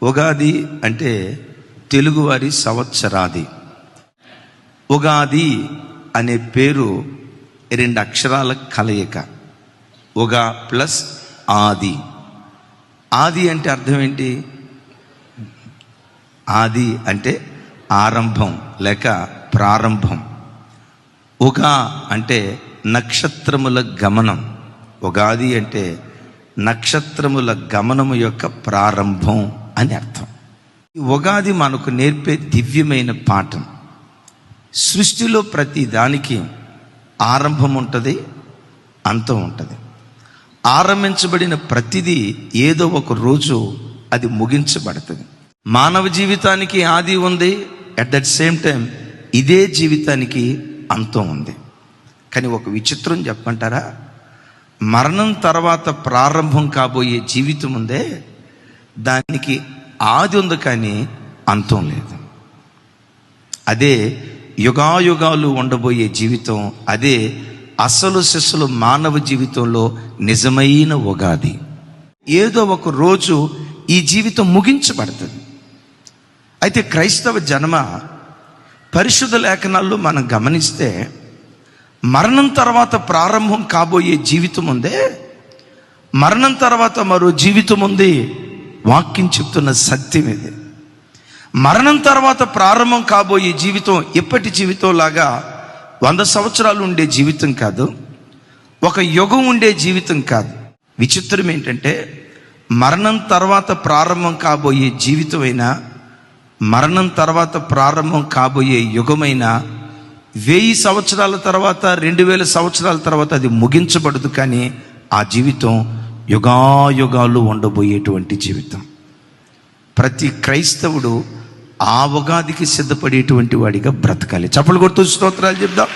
ఉగాది అంటే తెలుగువారి సంవత్సరాది. ఉగాది అనే పేరు 2 అక్షరాల కలయిక. ఉగా ప్లస్ ఆది. ఆది అంటే అర్థం ఏంటి? ఆది అంటే ఆరంభం లేక ప్రారంభం. ఉగా అంటే నక్షత్రముల గమనం. ఉగాది అంటే నక్షత్రముల గమనము యొక్క ప్రారంభం అని అర్థం. ఈ ఉగాది మనకు నేర్పే దివ్యమైన పాఠం. సృష్టిలో ప్రతి దానికి ఆరంభం ఉంటుంది, అంతం ఉంటుంది. ఆరంభించబడిన ప్రతిదీ ఏదో ఒక రోజు అది ముగించబడుతుంది. మానవ జీవితానికి ఆది ఉంది, అట్ దట్ సేమ్ టైం ఇదే జీవితానికి అంతం ఉంది. కానీ ఒక విచిత్రం చెప్పంటారా? మరణం తర్వాత ప్రారంభం కాబోయే జీవితం ఉందే, దానికి ఆది ఉంది కానీ అంతం లేదు. అదే యుగాయుగాలు ఉండబోయే జీవితం. అదే అసలు సిసలు మానవ జీవితంలో నిజమైన ఉగాది. ఏదో ఒక రోజు ఈ జీవితం ముగించబడుతుంది. అయితే క్రైస్తవ జన్మ పరిశుద్ధ లేఖనాల్లో మనం గమనిస్తే మరణం తర్వాత ప్రారంభం కాబోయే జీవితం ఉందే, మరణం తర్వాత మరో జీవితం ఉంది. వాక్యం చెప్తున్న సత్యం ఇది. మరణం తర్వాత ప్రారంభం కాబోయే జీవితం ఎప్పటి జీవితం లాగా 100 సంవత్సరాలు ఉండే జీవితం కాదు, ఒక యుగం ఉండే జీవితం కాదు. విచిత్రం ఏంటంటే మరణం తర్వాత ప్రారంభం కాబోయే జీవితమైనా, మరణం తర్వాత ప్రారంభం కాబోయే యుగమైనా 1000 సంవత్సరాల తర్వాత 2000 సంవత్సరాల తర్వాత అది ముగించబడదు. కానీ ఆ జీవితం యుగాయుగాలు ఉండబోయేటువంటి జీవితం. ప్రతి క్రైస్తవుడు ఆ ఉగాదికి సిద్ధపడేటువంటి వాడిగా బ్రతకాలి. చప్పలు కొడుతూ స్తోత్రాలు చెప్దాం.